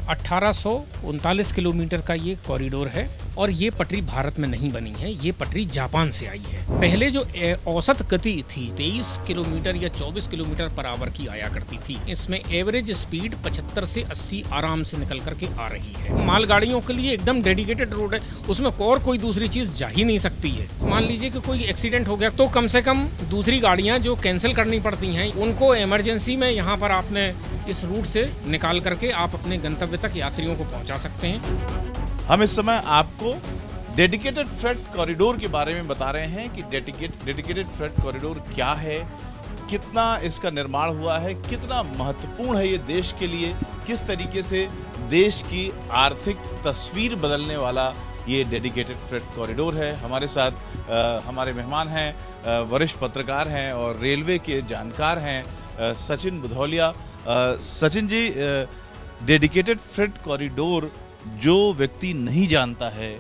1839 kilometre का ये corridor है और ये पटरी भारत में नहीं बनी है, ये पटरी जापान से आई है। पहले जो औसत गति थी 23 किलोमीटर या 24 किलोमीटर पर आवर की आया करती थी। इसमें एवरेज स्पीड 75 से 80 आराम से निकल करके आ रही है। मालगाड़ियों के लिए एकदम डेडिकेटेड रोड है, उसमें और कोई दूसरी चीज जा ही नहीं सकती है। मान लीजिए कि कोई एक्सीडेंट हो गया तो कम से कम दूसरी गाड़ियां जो कैंसिल करनी पड़ती हैं उनको इमरजेंसी में यहाँ पर आपने इस रूट से निकाल करके आप अपने गंतव्य तक यात्रियों को पहुंचा सकते हैं। हम इस समय आपको डेडिकेटेड फ्रेट कॉरिडोर के बारे में बता रहे हैं कि डेडिकेटेड फ्रेट कॉरिडोर क्या है, कितना इसका निर्माण हुआ है, कितना महत्वपूर्ण है ये देश के लिए, किस तरीके से देश की आर्थिक तस्वीर बदलने वाला ये डेडिकेटेड फ्रेट कॉरिडोर है। हमारे साथ हमारे मेहमान हैं, वरिष्ठ पत्रकार हैं और रेलवे के जानकार हैं Sachin Budhauliya. Sachin ji, dedicated freight corridor जो व्यक्ति नहीं जानता है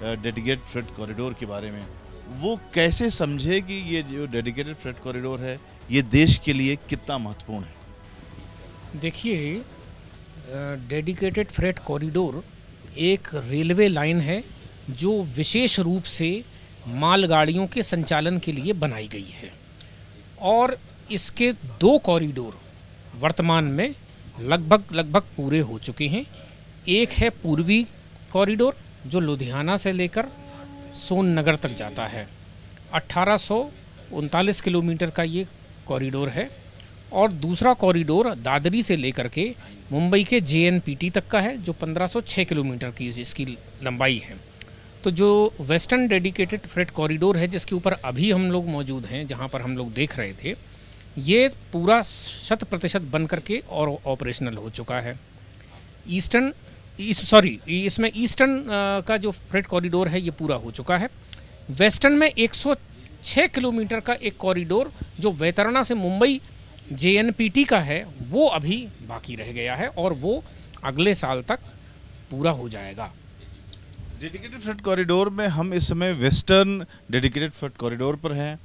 डेडिकेटेड फ्रेट कॉरिडोर के बारे में, वो कैसे समझे कि ये जो डेडिकेटेड फ्रेट कॉरिडोर है ये देश के लिए कितना महत्वपूर्ण है? देखिए, डेडिकेटेड फ्रेट कॉरिडोर एक रेलवे लाइन है जो विशेष रूप से मालगाड़ियों के संचालन के लिए बनाई गई है और इसके 2 कॉरिडोर वर्तमान में लगभग पूरे हो चुके हैं। एक है पूर्वी कॉरिडोर जो लुधियाना से लेकर सोननगर तक जाता है, 1839 किलोमीटर का ये कॉरिडोर है। और दूसरा कॉरिडोर दादरी से लेकर के मुंबई के JNPT तक का है जो 1506 किलोमीटर की इसकी लंबाई है। तो जो वेस्टर्न डेडिकेटेड फ्रेट कॉरिडोर है जिसके ऊपर अभी हम लोग मौजूद हैं, जहाँ पर हम लोग देख रहे थे, ये पूरा 100% बन करके और ऑपरेशनल हो चुका है। इसमें ईस्टर्न का जो फ्रेट कॉरिडोर है ये पूरा हो चुका है। वेस्टर्न में 106 किलोमीटर का एक कॉरिडोर जो वैतरणा से मुंबई JNPT का है वो अभी बाकी रह गया है और वो अगले साल तक पूरा हो जाएगा। डेडिकेटेड फ्रेट कॉरिडोर में हम इस समय वेस्टर्न डेडिकेटेड फ्रेट कॉरिडोर पर हैं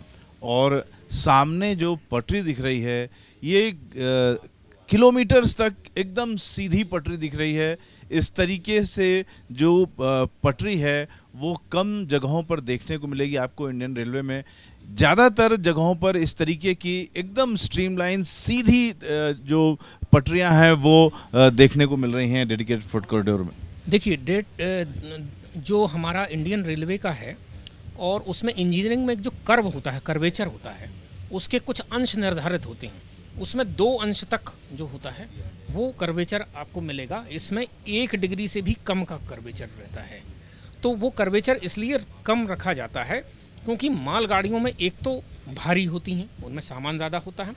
और सामने जो पटरी दिख रही है ये किलोमीटर्स तक एकदम सीधी पटरी दिख रही है। इस तरीके से जो पटरी है वो कम जगहों पर देखने को मिलेगी आपको इंडियन रेलवे में। ज़्यादातर जगहों पर इस तरीके की एकदम स्ट्रीमलाइन सीधी जो पटरियां हैं वो देखने को मिल रही हैं डेडिकेटेड फ्रेट कॉरिडोर में। देखिए, जो हमारा इंडियन रेलवे का है और उसमें इंजीनियरिंग में जो कर्व होता है, कर्वेचर होता है, उसके कुछ अंश निर्धारित होते हैं। उसमें 2 अंश तक जो होता है वो कर्वेचर आपको मिलेगा। इसमें 1 डिग्री से भी कम का कर्वेचर रहता है। तो वो कर्वेचर इसलिए कम रखा जाता है क्योंकि मालगाड़ियों में एक तो भारी होती हैं, उनमें सामान ज़्यादा होता है।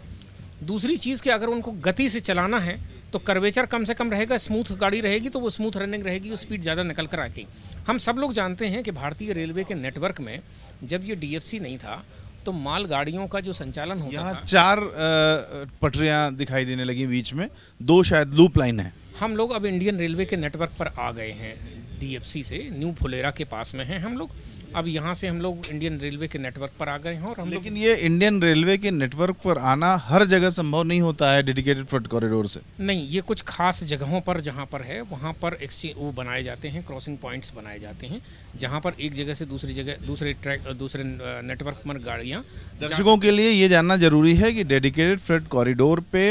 दूसरी चीज़ कि अगर उनको गति से चलाना है तो कर्वेचर कम से कम रहेगा, स्मूथ गाड़ी रहेगी तो वो स्मूथ रनिंग रहेगी, स्पीड ज़्यादा निकल कर आएगी। हम सब लोग जानते हैं कि भारतीय रेलवे के नेटवर्क में जब ये DFC नहीं था तो मालगाड़ियों का जो संचालन होता था, यहाँ 4 पटरियाँ दिखाई देने लगी, बीच में 2 शायद लूप लाइन है। हम लोग अब इंडियन रेलवे के नेटवर्क पर आ गए हैं। DFC से न्यू फुलेरा के पास में हैं हम लोग। अब यहाँ से हम लोग इंडियन रेलवे के नेटवर्क पर आ गए हैं और हम लेकिन ये इंडियन रेलवे के नेटवर्क पर आना हर जगह संभव नहीं होता है डेडिकेटेड फ्रेट कॉरिडोर से। नहीं, ये कुछ खास जगहों पर जहाँ पर है वहाँ पर वो बनाए जाते हैं, क्रॉसिंग पॉइंट्स बनाए जाते हैं जहाँ पर एक जगह से दूसरी जगह दूसरे नेटवर्क पर गाड़ियाँ। दर्शकों के लिए ये जानना जरूरी है कि डेडिकेटेड फ्रेट कॉरिडोर पे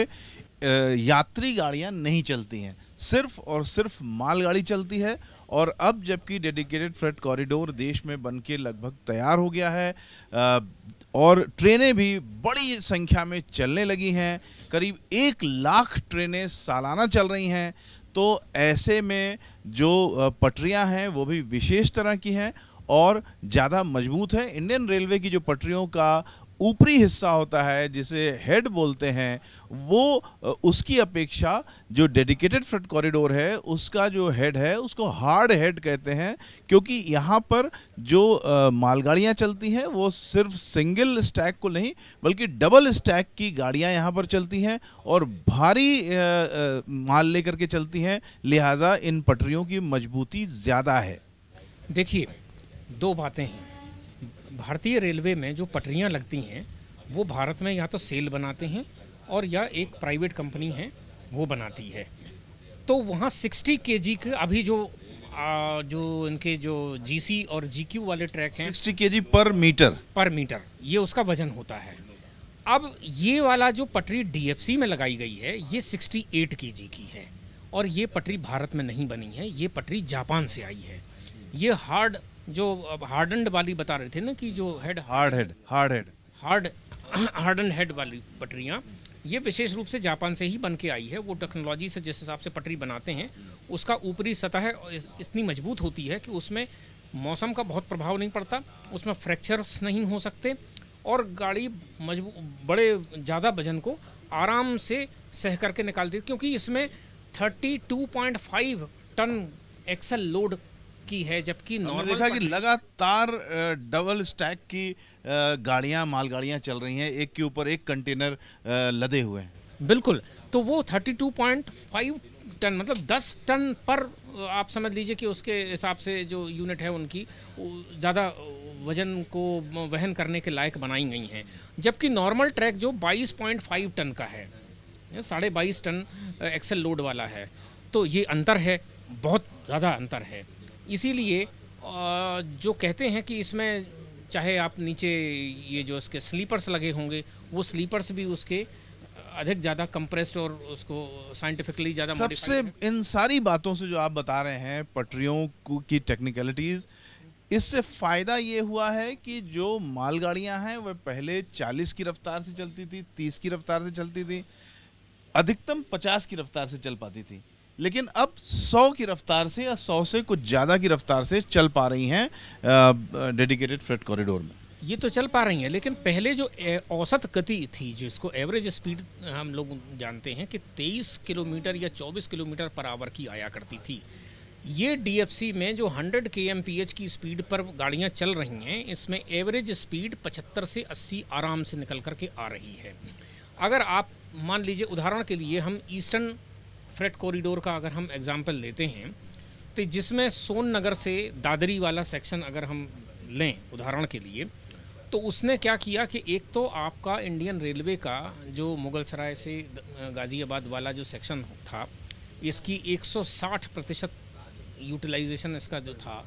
यात्री गाड़ियाँ नहीं चलती हैं, सिर्फ और सिर्फ मालगाड़ी चलती है। और अब जबकि डेडिकेटेड फ्रेट कॉरिडोर देश में बनके लगभग तैयार हो गया है और ट्रेनें भी बड़ी संख्या में चलने लगी हैं, करीब 1 लाख ट्रेनें सालाना चल रही हैं, तो ऐसे में जो पटरियां हैं वो भी विशेष तरह की हैं और ज़्यादा मजबूत है। इंडियन रेलवे की जो पटरियों का ऊपरी हिस्सा होता है जिसे हेड बोलते हैं, वो उसकी अपेक्षा जो डेडिकेटेड फ्रेट कॉरिडोर है उसका जो हेड है उसको हार्ड हेड कहते हैं, क्योंकि यहाँ पर जो मालगाड़ियाँ चलती हैं वो सिर्फ सिंगल स्टैक को नहीं बल्कि डबल स्टैक की गाड़ियाँ यहाँ पर चलती हैं और भारी माल लेकर के चलती हैं, लिहाजा इन पटरियों की मजबूती ज़्यादा है। देखिए, 2 बातें हैं। भारतीय रेलवे में जो पटरियां लगती हैं वो भारत में या तो सेल बनाते हैं और या एक प्राइवेट कंपनी है वो बनाती है। तो वहाँ 60 केजी के अभी जो इनके जो जीसी और जीक्यू वाले ट्रैक हैं 60 केजी पर मीटर, ये उसका वजन होता है। अब ये वाला जो पटरी डीएफसी में लगाई गई है ये 68 केजी की है, और ये पटरी भारत में नहीं बनी है, ये पटरी जापान से आई है। ये हार्डन्ड वाली बता रहे थे ना कि जो हार्डन हेड वाली पटरियाँ, ये विशेष रूप से जापान से ही बन के आई है। वो टेक्नोलॉजी से जिस हिसाब से पटरी बनाते हैं, उसका ऊपरी सतह इतनी मजबूत होती है कि उसमें मौसम का बहुत प्रभाव नहीं पड़ता, उसमें फ्रैक्चर्स नहीं हो सकते, और गाड़ी बड़े ज़्यादा वजन को आराम से सह करके निकालती है, क्योंकि इसमें 32.5 टन एक्सल लोड की है, जबकि हमने देखा कि लगातार डबल स्टैक की गाड़ियां, मालगाड़ियां चल रही हैं, एक के ऊपर एक कंटेनर लदे हुए हैं। बिल्कुल, तो वो 32.5 टन मतलब 10 टन पर आप समझ लीजिए कि उसके हिसाब से जो यूनिट है उनकी ज़्यादा वजन को वहन करने के लायक बनाई गई हैं, जबकि नॉर्मल ट्रैक जो 22.5 टन का है, 22.5 टन एक्सल लोड वाला है। तो ये अंतर है, बहुत ज़्यादा अंतर है। इसीलिए जो कहते हैं कि इसमें चाहे आप नीचे ये जो इसके स्लीपर्स लगे होंगे, वो स्लीपर्स भी उसके अधिक ज़्यादा कंप्रेस्ड और उसको साइंटिफिकली ज़्यादा सबसे इन सारी बातों से जो आप बता रहे हैं, पटरियों की टेक्निकलिटीज़, इससे फ़ायदा ये हुआ है कि जो मालगाड़ियां हैं वह पहले 40 की रफ्तार से चलती थी, 30 की रफ्तार से चलती थी, अधिकतम 50 की रफ्तार से चल पाती थी, लेकिन अब 100 की रफ्तार से या 100 से कुछ ज़्यादा की रफ्तार से चल पा रही हैं डेडिकेटेड फ्रेट कॉरिडोर में। ये तो चल पा रही हैं, लेकिन पहले जो औसत गति थी, जिसको एवरेज स्पीड हम लोग जानते हैं कि 23 किलोमीटर या 24 किलोमीटर पर आवर की आया करती थी, ये डीएफसी में जो 100 kmph की स्पीड पर गाड़ियां चल रही हैं, इसमें एवरेज स्पीड 75 से 80 आराम से निकल करके आ रही है। अगर आप मान लीजिए, उदाहरण के लिए हम ईस्टर्न फ्रेट कॉरिडोर का अगर हम एग्जांपल लेते हैं, तो जिसमें सोन नगर से दादरी वाला सेक्शन अगर हम लें उदाहरण के लिए, तो उसने क्या किया कि एक तो आपका इंडियन रेलवे का जो मुगलसराय से गाज़ियाबाद वाला जो सेक्शन था, इसकी 160% यूटिलाइजेशन इसका जो था,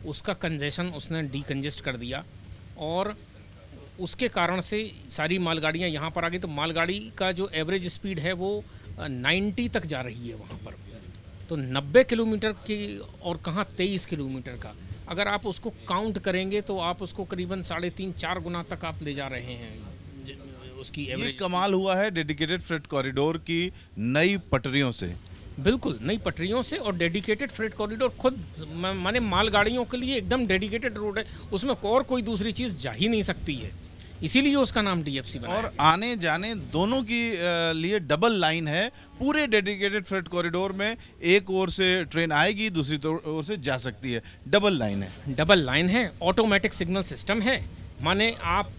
उसका कंजेशन उसने डीकंजेस्ट कर दिया, और उसके कारण से सारी मालगाड़ियाँ यहाँ पर आ गई। तो मालगाड़ी का जो एवरेज स्पीड है वो 90 तक जा रही है वहाँ पर, तो 90 किलोमीटर की, और कहाँ 23 किलोमीटर का, अगर आप उसको काउंट करेंगे तो आप उसको करीबन 3.5-4 गुना तक आप ले जा रहे हैं उसकी एवरेज। ये कमाल हुआ है डेडिकेटेड फ्रेट कॉरिडोर की नई पटरियों से। बिल्कुल, नई पटरियों से, और डेडिकेटेड फ्रेट कॉरिडोर खुद माने मालगाड़ियों के लिए एकदम डेडिकेटेड रोड है, उसमें और कोई दूसरी चीज़ जा ही नहीं सकती है, इसीलिए उसका नाम डीएफसी बना। और आने जाने दोनों की लिए डबल लाइन है पूरे डेडिकेटेड फ्रेट कॉरिडोर में, एक ओर से ट्रेन आएगी, दूसरी ओर से जा सकती है, डबल लाइन है। ऑटोमेटिक सिग्नल सिस्टम है, माने आप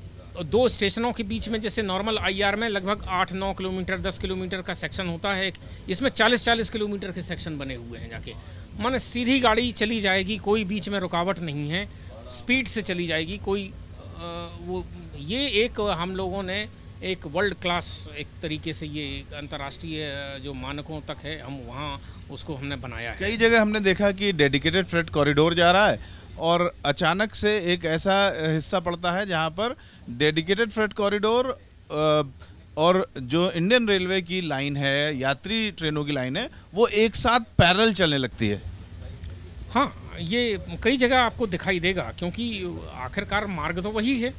दो स्टेशनों के बीच में, जैसे नॉर्मल आईआर में लगभग 8-9 किलोमीटर 10 किलोमीटर का सेक्शन होता है, इसमें 40-40 किलोमीटर के सेक्शन बने हुए हैं जाके, माने सीधी गाड़ी चली जाएगी, कोई बीच में रुकावट नहीं है, स्पीड से चली जाएगी, कोई वो ये एक हम लोगों ने एक वर्ल्ड क्लास एक तरीके से, ये अंतर्राष्ट्रीय जो मानकों तक है, हम वहाँ उसको हमने बनाया है। कई जगह हमने देखा कि डेडिकेटेड फ्रेट कॉरिडोर जा रहा है और अचानक से एक ऐसा हिस्सा पड़ता है जहाँ पर डेडिकेटेड फ्रेट कॉरिडोर और जो इंडियन रेलवे की लाइन है, यात्री ट्रेनों की लाइन है, वो एक साथ पैरेलल चलने लगती है। हाँ, ये कई जगह आपको दिखाई देगा, क्योंकि आखिरकार मार्ग तो वही है।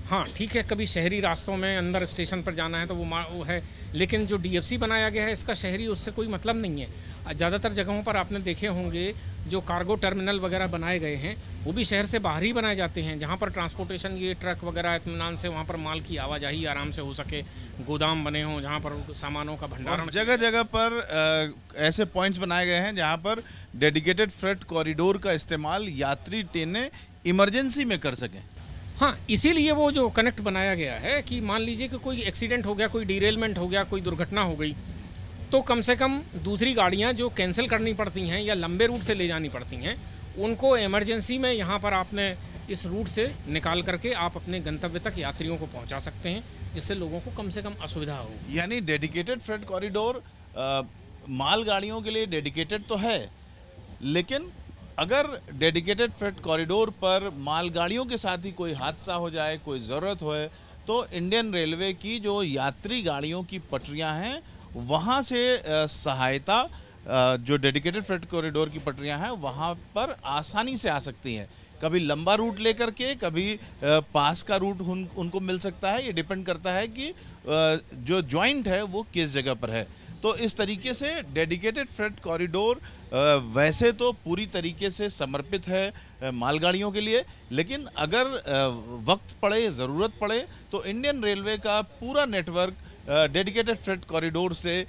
हाँ ठीक है, कभी शहरी रास्तों में अंदर स्टेशन पर जाना है तो वो है, लेकिन जो डीएफसी बनाया गया है इसका शहरी उससे कोई मतलब नहीं है। ज़्यादातर जगहों पर आपने देखे होंगे जो कार्गो टर्मिनल वगैरह बनाए गए हैं, वो भी शहर से बाहर ही बनाए जाते हैं, जहाँ पर ट्रांसपोर्टेशन, ये ट्रक वगैरह इत्मीनान से वहाँ पर माल की आवाजाही आराम से हो सके, गोदाम बने हों जहाँ पर सामानों का भंडारण। जगह जगह पर ऐसे पॉइंट्स बनाए गए हैं जहाँ पर डेडिकेटेड फ्रेट कॉरिडोर का इस्तेमाल यात्री ट्रेनें इमरजेंसी में कर सकें। हाँ, इसीलिए वो जो कनेक्ट बनाया गया है कि मान लीजिए कि कोई एक्सीडेंट हो गया, कोई डिरेलमेंट हो गया, कोई दुर्घटना हो गई, तो कम से कम दूसरी गाड़ियाँ जो कैंसिल करनी पड़ती हैं या लंबे रूट से ले जानी पड़ती हैं, उनको इमरजेंसी में यहाँ पर आपने इस रूट से निकाल करके आप अपने गंतव्य तक यात्रियों को पहुँचा सकते हैं, जिससे लोगों को कम से कम असुविधा हो। यानी डेडिकेटेड फ्रेट कॉरिडोर मालगाड़ियों के लिए डेडिकेटेड तो है, लेकिन अगर डेडिकेटेड फ्रेट कॉरिडोर पर मालगाड़ियों के साथ ही कोई हादसा हो जाए, कोई ज़रूरत होए, तो इंडियन रेलवे की जो यात्री गाड़ियों की पटरियां हैं वहां से सहायता, जो डेडिकेटेड फ्रेट कॉरिडोर की पटरियां हैं वहां पर आसानी से आ सकती हैं। कभी लंबा रूट लेकर के, कभी पास का रूट उनको मिल सकता है। ये डिपेंड करता है कि जो जॉइंट है वो किस जगह पर है। तो इस तरीके से डेडिकेटेड फ्रेट कॉरिडोर वैसे तो पूरी तरीके से समर्पित है मालगाड़ियों के लिए, लेकिन अगर वक्त पड़े, ज़रूरत पड़े, तो इंडियन रेलवे का पूरा नेटवर्क डेडिकेटेड फ्रेट कॉरिडोर से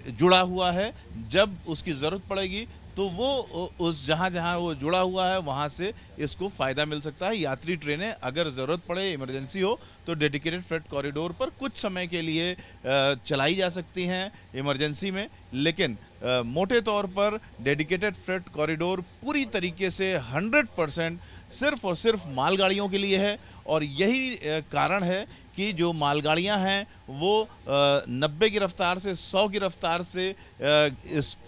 जुड़ा हुआ है। जब उसकी ज़रूरत पड़ेगी तो वो उस जहाँ जहाँ वो जुड़ा हुआ है वहाँ से इसको फ़ायदा मिल सकता है। यात्री ट्रेनें अगर ज़रूरत पड़े, इमरजेंसी हो, तो डेडिकेटेड फ्रेट कॉरिडोर पर कुछ समय के लिए चलाई जा सकती हैं इमरजेंसी में, लेकिन मोटे तौर पर डेडिकेटेड फ्रेट कॉरिडोर पूरी तरीके से 100% सिर्फ और सिर्फ मालगाड़ियों के लिए है। और यही कारण है कि जो मालगाड़ियां हैं वो 90 की रफ्तार से 100 की रफ्तार से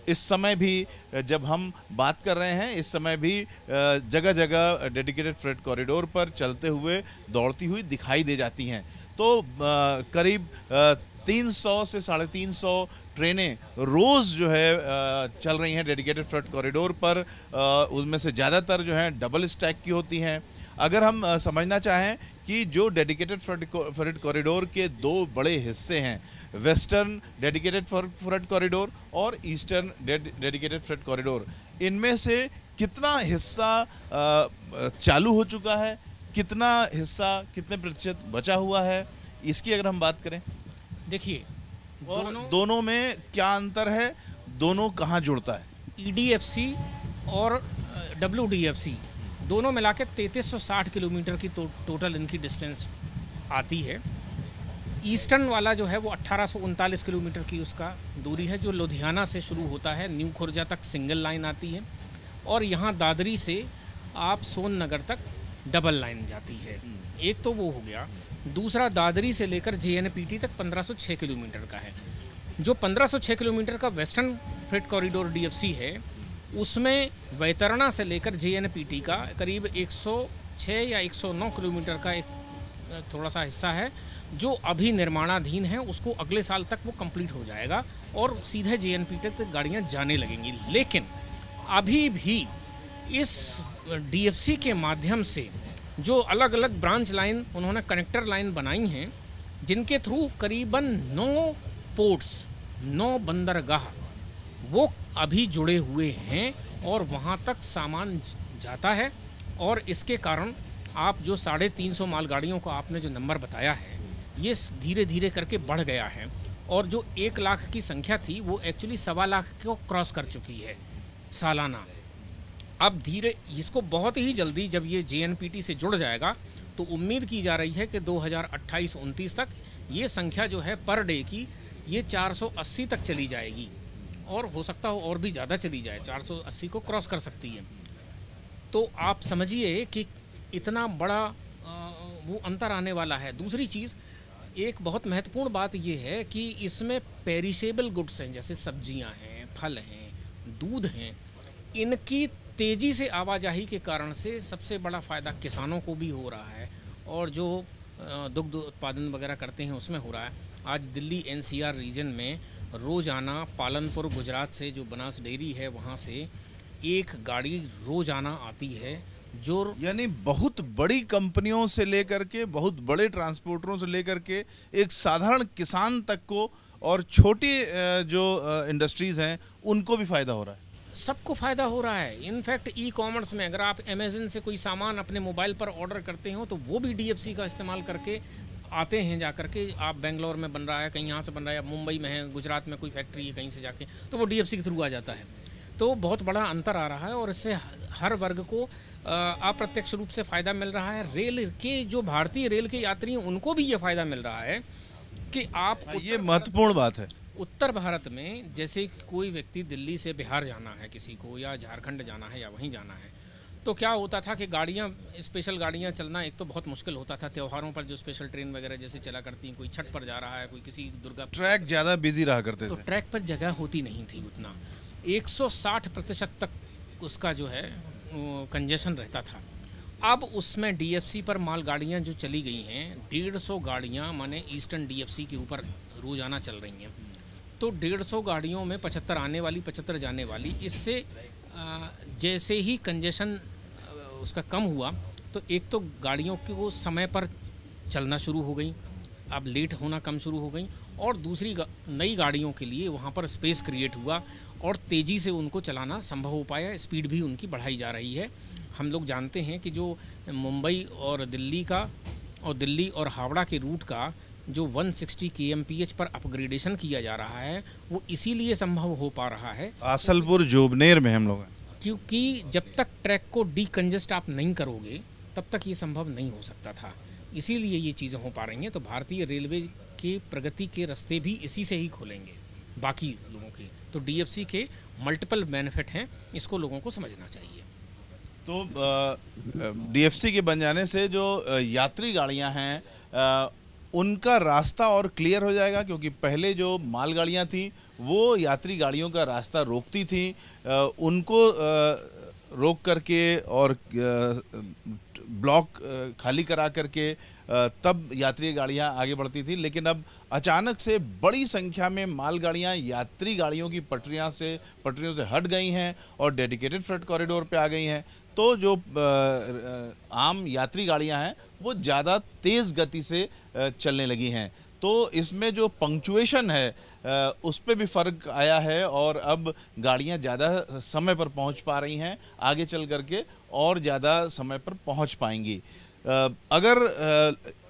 इस समय भी, जब हम बात कर रहे हैं, इस समय भी जगह जगह डेडिकेटेड फ्रेट कॉरिडोर पर चलते हुए, दौड़ती हुई दिखाई दे जाती हैं। तो करीब 300 से 350 ट्रेनें रोज़ जो है चल रही हैं डेडिकेटेड फ्रेट कॉरिडोर पर। उनमें से ज़्यादातर जो हैं डबल स्टैक की होती हैं। अगर हम समझना चाहें कि जो डेडिकेटेड फ्रेट कॉरिडोर के दो बड़े हिस्से हैं, वेस्टर्न डेडिकेटेड फ्रेट कॉरिडोर और ईस्टर्न डेडिकेटेड फ्रेट कॉरिडोर, इनमें से कितना हिस्सा चालू हो चुका है, कितना हिस्सा, कितने प्रतिशत बचा हुआ है, इसकी अगर हम बात करें, देखिए दोनों में क्या अंतर है, दोनों कहाँ जुड़ता है? EDFC और WDFC दोनों मिला के 3360 किलोमीटर की टोटल इनकी डिस्टेंस आती है। ईस्टर्न वाला जो है वो 1839 किलोमीटर की उसका दूरी है, जो लुधियाना से शुरू होता है, न्यू खुर्जा तक सिंगल लाइन आती है, और यहाँ दादरी से आप सोननगर तक डबल लाइन जाती है। एक तो वो हो गया। दूसरा, दादरी से लेकर JNPT तक 1506 किलोमीटर का है। जो 1506 किलोमीटर का वेस्टर्न फ्रेट कॉरिडोर DFC है, उसमें वैतरणा से लेकर JNPT का करीब 106 या 109 किलोमीटर का एक थोड़ा सा हिस्सा है, जो अभी निर्माणाधीन है। उसको अगले साल तक वो कंप्लीट हो जाएगा और सीधे JNPT तक गाड़ियाँ जाने लगेंगी। लेकिन अभी भी इस DFC के माध्यम से जो अलग अलग ब्रांच लाइन, उन्होंने कनेक्टर लाइन बनाई हैं, जिनके थ्रू करीबन 9 पोर्ट्स, 9 बंदरगाह वो अभी जुड़े हुए हैं और वहाँ तक सामान जाता है। और इसके कारण आप जो 350 मालगाड़ियों का आपने जो नंबर बताया है, ये धीरे धीरे करके बढ़ गया है। और जो 1 लाख की संख्या थी वो एक्चुअली 1.25 लाख को क्रॉस कर चुकी है सालाना। अब धीरे इसको बहुत ही जल्दी जब ये JNPT से जुड़ जाएगा तो उम्मीद की जा रही है कि 2028-29 तक ये संख्या जो है पर डे की, ये 480 तक चली जाएगी, और हो सकता हो और भी ज़्यादा चली जाए, 480 को क्रॉस कर सकती है। तो आप समझिए कि इतना बड़ा वो अंतर आने वाला है। दूसरी चीज़, एक बहुत महत्वपूर्ण बात ये है कि इसमें पेरिशेबल गुड्स हैं, जैसे सब्जियां हैं, फल हैं, दूध हैं, इनकी तेज़ी से आवाजाही के कारण से सबसे बड़ा फ़ायदा किसानों को भी हो रहा है, और जो दुग्ध उत्पादन वगैरह करते हैं उसमें हो रहा है। आज दिल्ली NCR रीजन में रोज़ाना पालनपुर गुजरात से जो बनास डेयरी है वहाँ से एक गाड़ी रोज़ाना आती है, जो यानी बहुत बड़ी कंपनियों से लेकर के, बहुत बड़े ट्रांसपोर्टरों से लेकर के एक साधारण किसान तक को, और छोटी जो इंडस्ट्रीज़ हैं उनको भी फ़ायदा हो रहा है। सबको फ़ायदा हो रहा है। इनफैक्ट ई-कॉमर्स में अगर आप अमेज़न से कोई सामान अपने मोबाइल पर ऑर्डर करते हो तो वो भी DFC का इस्तेमाल करके आते हैं। जा करके आप बेंगलोर में बन रहा है, कहीं यहाँ से बन रहा है, मुंबई में है, गुजरात में कोई फैक्ट्री है, कहीं से जाके तो वो DFC के थ्रू आ जाता है। तो बहुत बड़ा अंतर आ रहा है और इससे हर वर्ग को अप्रत्यक्ष रूप से फ़ायदा मिल रहा है। रेल के जो भारतीय रेल के यात्री हैं उनको भी ये फ़ायदा मिल रहा है कि आप ये महत्वपूर्ण बात है। उत्तर भारत में जैसे कोई व्यक्ति दिल्ली से बिहार जाना है किसी को, या झारखंड जाना है, या वहीं जाना है, तो क्या होता था कि गाड़ियाँ, स्पेशल गाड़ियाँ चलना एक तो बहुत मुश्किल होता था। त्योहारों पर जो स्पेशल ट्रेन वगैरह जैसे चला करती हैं, कोई छठ पर जा रहा है, कोई किसी दुर्गा, ट्रैक ज़्यादा बिजी रहा करते तो थे। ट्रैक पर जगह होती नहीं थी उतना। 160% तक उसका जो है कंजेशन रहता था। अब उसमें डीएफसी पर मालगाड़ियाँ जो चली गई हैं, 150 गाड़ियाँ माने ईस्टर्न डीएफसी के ऊपर रोज़ाना चल रही हैं। तो 150 गाड़ियों में 75 आने वाली, 75 जाने वाली। इससे जैसे ही कंजेशन उसका कम हुआ, तो एक तो गाड़ियों की वो समय पर चलना शुरू हो गई, अब लेट होना कम शुरू हो गई, और दूसरी नई गाड़ियों के लिए वहाँ पर स्पेस क्रिएट हुआ और तेज़ी से उनको चलाना संभव हो पाया। स्पीड भी उनकी बढ़ाई जा रही है। हम लोग जानते हैं कि जो मुंबई और दिल्ली का, और दिल्ली और हावड़ा के रूट का जो 160 kmph पर अपग्रेडेशन किया जा रहा है, वो इसीलिए संभव हो पा रहा है आसलपुर जोबनेर में हम लोग हैं। क्योंकि जब तक ट्रैक को डीकंजेस्ट आप नहीं करोगे, तब तक ये संभव नहीं हो सकता था। इसीलिए ये चीज़ें हो पा रही हैं। तो भारतीय रेलवे के प्रगति के रास्ते भी इसी से ही खोलेंगे बाकी लोगों के। तो डीएफसी के मल्टीपल बेनिफिट हैं, इसको लोगों को समझना चाहिए। तो डीएफसी के बन जाने से जो यात्री गाड़ियां हैं उनका रास्ता और क्लियर हो जाएगा, क्योंकि पहले जो मालगाड़ियां थी वो यात्री गाड़ियों का रास्ता रोकती थी, उनको रोक करके और ब्लॉक खाली करा करके तब यात्री गाड़ियां आगे बढ़ती थी। लेकिन अब अचानक से बड़ी संख्या में मालगाड़ियां यात्री गाड़ियों की पटरियों से हट गई हैं और डेडिकेटेड फ्रेट कॉरिडोर पे आ गई हैं। तो जो आम यात्री गाड़ियां हैं वो ज़्यादा तेज़ गति से चलने लगी हैं। तो इसमें जो पंक्चुएशन है उस पर भी फ़र्क आया है और अब गाड़ियां ज़्यादा समय पर पहुंच पा रही हैं, आगे चल करके और ज़्यादा समय पर पहुंच पाएंगी। अगर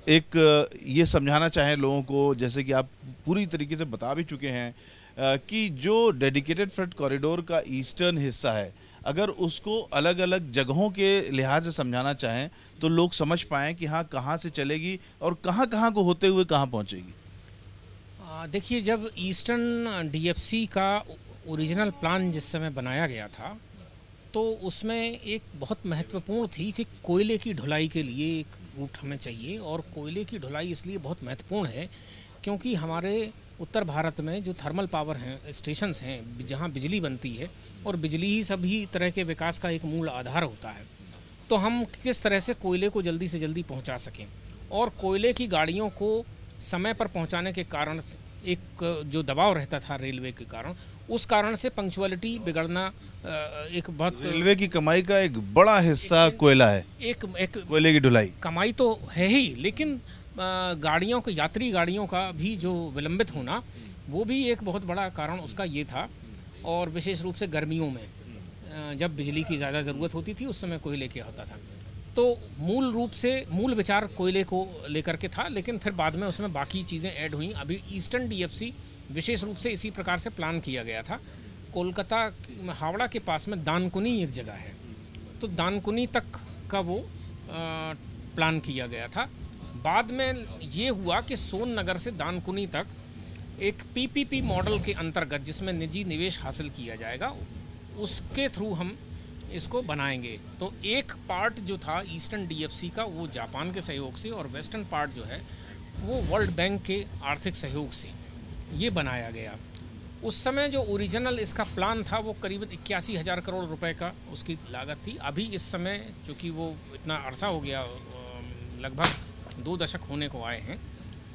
एक ये समझाना चाहें लोगों को, जैसे कि आप पूरी तरीके से बता भी चुके हैं, कि जो डेडिकेटेड फ्रेट कॉरिडोर का ईस्टर्न हिस्सा है, अगर उसको अलग अलग जगहों के लिहाज से समझाना चाहें तो लोग समझ पाएँ कि हाँ कहाँ से चलेगी और कहाँ कहाँ को होते हुए कहाँ पहुँचेगी। देखिए, जब ईस्टर्न डीएफसी का ओरिजिनल प्लान जिस समय बनाया गया था, तो उसमें एक बहुत महत्वपूर्ण थी कि कोयले की ढुलाई के लिए एक रूट हमें चाहिए। और कोयले की ढुलाई इसलिए बहुत महत्वपूर्ण है क्योंकि हमारे उत्तर भारत में जो थर्मल पावर हैं, स्टेशंस हैं, जहाँ बिजली बनती है, और बिजली ही सभी तरह के विकास का एक मूल आधार होता है। तो हम किस तरह से कोयले को जल्दी से जल्दी पहुँचा सकें, और कोयले की गाड़ियों को समय पर पहुँचाने के कारण एक जो दबाव रहता था रेलवे के कारण, उस कारण से पंक्चुअलिटी बिगड़ना एक बहुत, रेलवे की कमाई का एक बड़ा हिस्सा कोयला है। एक कोयले की ढुलाई कमाई तो है ही, लेकिन गाड़ियों के, यात्री गाड़ियों का भी जो विलंबित होना, वो भी एक बहुत बड़ा कारण उसका ये था। और विशेष रूप से गर्मियों में जब बिजली की ज़्यादा ज़रूरत होती थी, उस समय कोयले क्या होता था। तो मूल रूप से मूल विचार कोयले को लेकर के था, लेकिन फिर बाद में उसमें बाकी चीज़ें ऐड हुई। अभी ईस्टर्न डीएफसी विशेष रूप से इसी प्रकार से प्लान किया गया था। कोलकाता, हावड़ा के पास में दानकुनी एक जगह है, तो दानकुनी तक का वो प्लान किया गया था। बाद में ये हुआ कि सोन नगर से दानकुनी तक एक पीपीपी मॉडल के अंतर्गत, जिसमें निजी निवेश हासिल किया जाएगा, उसके थ्रू हम इसको बनाएंगे। तो एक पार्ट जो था ईस्टर्न डीएफसी का, वो जापान के सहयोग से, और वेस्टर्न पार्ट जो है वो वर्ल्ड बैंक के आर्थिक सहयोग से ये बनाया गया। उस समय जो ओरिजिनल इसका प्लान था वो करीब 81,000 करोड़ रुपए का उसकी लागत थी। अभी इस समय चूँकि वो इतना अरसा हो गया, लगभग 2 दशक होने को आए हैं,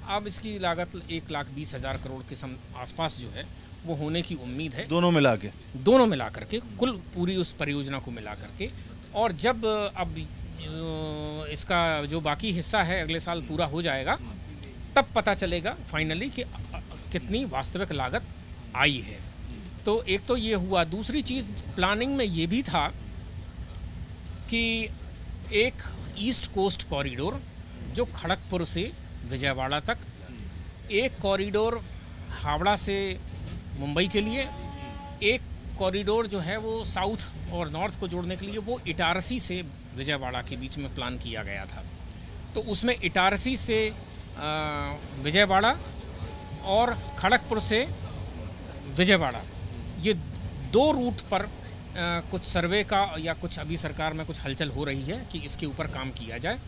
अब इसकी लागत 1,20,000 करोड़ के आसपास जो है वो होने की उम्मीद है। दोनों मिला करके कुल पूरी उस परियोजना को मिला करके। और जब अब इसका जो बाकी हिस्सा है अगले साल पूरा हो जाएगा, तब पता चलेगा फाइनली कि कितनी वास्तविक लागत आई है। तो एक तो ये हुआ। दूसरी चीज़ प्लानिंग में ये भी था कि एक ईस्ट कोस्ट कॉरिडोर जो खड़गपुर से विजयवाड़ा तक, एक कॉरिडोर हावड़ा से मुंबई के लिए, एक कॉरिडोर जो है वो साउथ और नॉर्थ को जोड़ने के लिए वो इटारसी से विजयवाड़ा के बीच में प्लान किया गया था। तो उसमें इटारसी से विजयवाड़ा और खड़गपुर से विजयवाड़ा, ये 2 रूट पर कुछ सर्वे का या कुछ अभी सरकार में कुछ हलचल हो रही है कि इसके ऊपर काम किया जाए।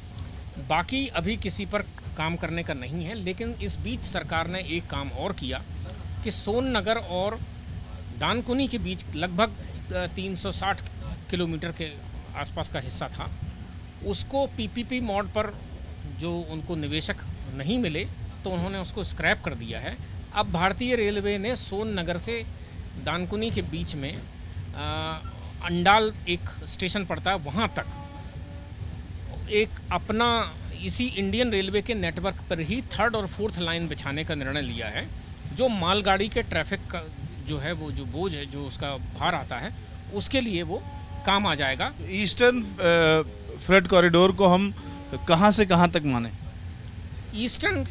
बाकी अभी किसी पर काम करने का नहीं है। लेकिन इस बीच सरकार ने एक काम और किया कि सोननगर और दानकुनी के बीच लगभग 360 किलोमीटर के आसपास का हिस्सा था, उसको पीपीपी मोड पर जो उनको निवेशक नहीं मिले तो उन्होंने उसको स्क्रैप कर दिया है। अब भारतीय रेलवे ने सोननगर से दानकुनी के बीच में अंडाल एक स्टेशन पड़ता है, वहाँ तक एक अपना इसी इंडियन रेलवे के नेटवर्क पर ही 3rd और 4th लाइन बिछाने का निर्णय लिया है, जो मालगाड़ी के ट्रैफिक का जो है वो जो बोझ है, जो उसका भार आता है, उसके लिए वो काम आ जाएगा। ईस्टर्न फ्रेट कॉरिडोर को हम कहाँ से कहाँ तक माने? ईस्टर्न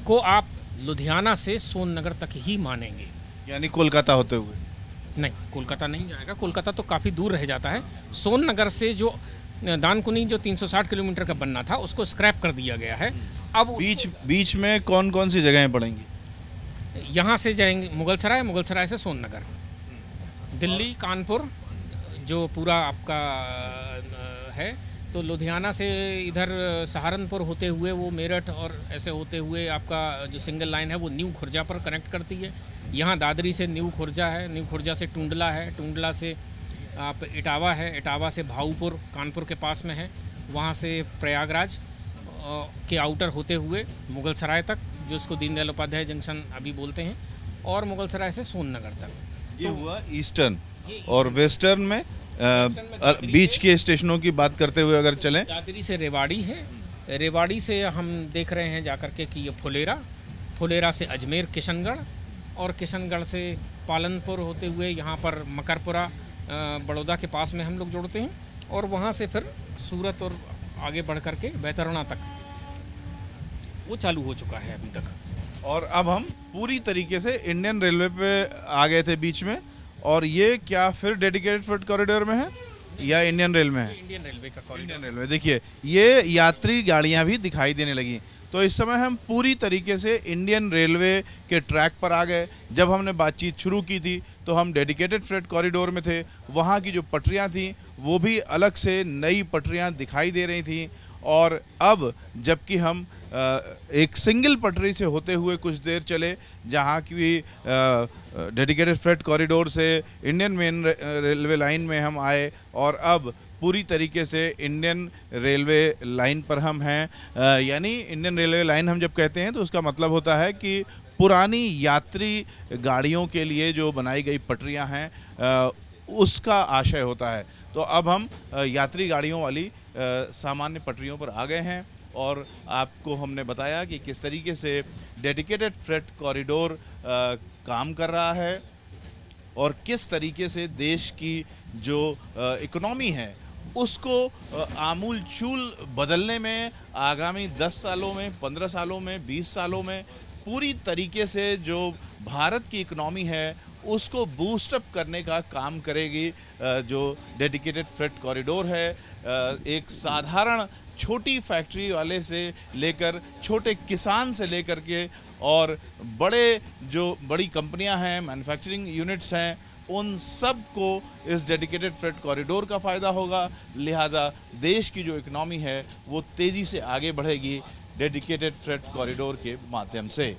को आप लुधियाना से सोननगर तक ही मानेंगे, यानी कोलकाता होते हुए? नहीं, कोलकाता नहीं जाएगा, कोलकाता तो काफ़ी दूर रह जाता है। सोननगर से जो दानकुनी जो 360 किलोमीटर का बनना था उसको स्क्रैप कर दिया गया है। अब बीच में कौन कौन सी जगहें पड़ेंगी? यहाँ से जाएंगे मुगलसराय, मुगलसराय से सोननगर, दिल्ली, कानपुर जो पूरा आपका है, तो लुधियाना से इधर सहारनपुर होते हुए वो मेरठ और ऐसे होते हुए आपका जो सिंगल लाइन है वो न्यू खुर्जा पर कनेक्ट करती है। यहाँ दादरी से न्यू खुर्जा है, न्यू खुर्जा से टुंडला है, टुंडला से आप इटावा है, इटावा से भाऊपुर कानपुर के पास में है, वहाँ से प्रयागराज के आउटर होते हुए मुगलसराय तक, जो उसको दीनदयाल उपाध्याय जंक्शन अभी बोलते हैं, और मुगलसराय से सोननगर तक। ये हुआ ईस्टर्न। और वेस्टर्न में बीच के स्टेशनों की बात करते हुए अगर चलें, दादरी से रेवाड़ी है, रेवाड़ी से हम देख रहे हैं जाकर के कि ये फुलेरा, फुलेरा से अजमेर किशनगढ़, और किशनगढ़ से पालनपुर होते हुए यहाँ पर मकरपुरा बड़ौदा के पास में हम लोग जोड़ते हैं, और वहाँ से फिर सूरत और आगे बढ़ कर के बैतरणा तक वो चालू हो चुका है अभी तक। और अब हम पूरी तरीके से इंडियन रेलवे पे आ गए थे बीच में, और ये क्या फिर डेडिकेटेड फ्रेट कॉरिडोर में है या इंडियन रेल में है? इंडियन रेलवे का कॉरिडोर। Indian railway. देखिए ये यात्री गाड़ियाँ भी दिखाई देने लगी, तो इस समय हम पूरी तरीके से इंडियन रेलवे के ट्रैक पर आ गए। जब हमने बातचीत शुरू की थी तो हम डेडिकेटेड फ्रेट कॉरिडोर में थे, वहाँ की जो पटरियाँ थीं वो भी अलग से नई पटरियाँ दिखाई दे रही थीं, और अब जबकि हम एक सिंगल पटरी से होते हुए कुछ देर चले, जहाँ की डेडिकेटेड फ्रेट कॉरिडोर से इंडियन मेन रेलवे लाइन में हम आए, और अब पूरी तरीके से इंडियन रेलवे लाइन पर हम हैं। यानी इंडियन रेलवे लाइन हम जब कहते हैं तो उसका मतलब होता है कि पुरानी यात्री गाड़ियों के लिए जो बनाई गई पटरियां हैं उसका आशय होता है। तो अब हम यात्री गाड़ियों वाली सामान्य पटरियों पर आ गए हैं, और आपको हमने बताया कि किस तरीके से डेडिकेटेड फ्रेट कॉरिडोर काम कर रहा है, और किस तरीके से देश की जो इकोनॉमी है उसको आमूल चूल बदलने में आगामी 10 सालों में, 15 सालों में, 20 सालों में पूरी तरीके से जो भारत की इकोनॉमी है उसको बूस्ट अप करने का काम करेगी जो डेडिकेटेड फ्रेट कॉरिडोर है। एक साधारण छोटी फैक्ट्री वाले से लेकर छोटे किसान से लेकर के और बड़ी कंपनियां हैं, मैन्युफैक्चरिंग यूनिट्स हैं, उन सब को इस डेडिकेटेड फ्रेट कॉरिडोर का फ़ायदा होगा। लिहाजा देश की जो इकोनॉमी है वो तेज़ी से आगे बढ़ेगी डेडिकेटेड फ्रेट कॉरिडोर के माध्यम से।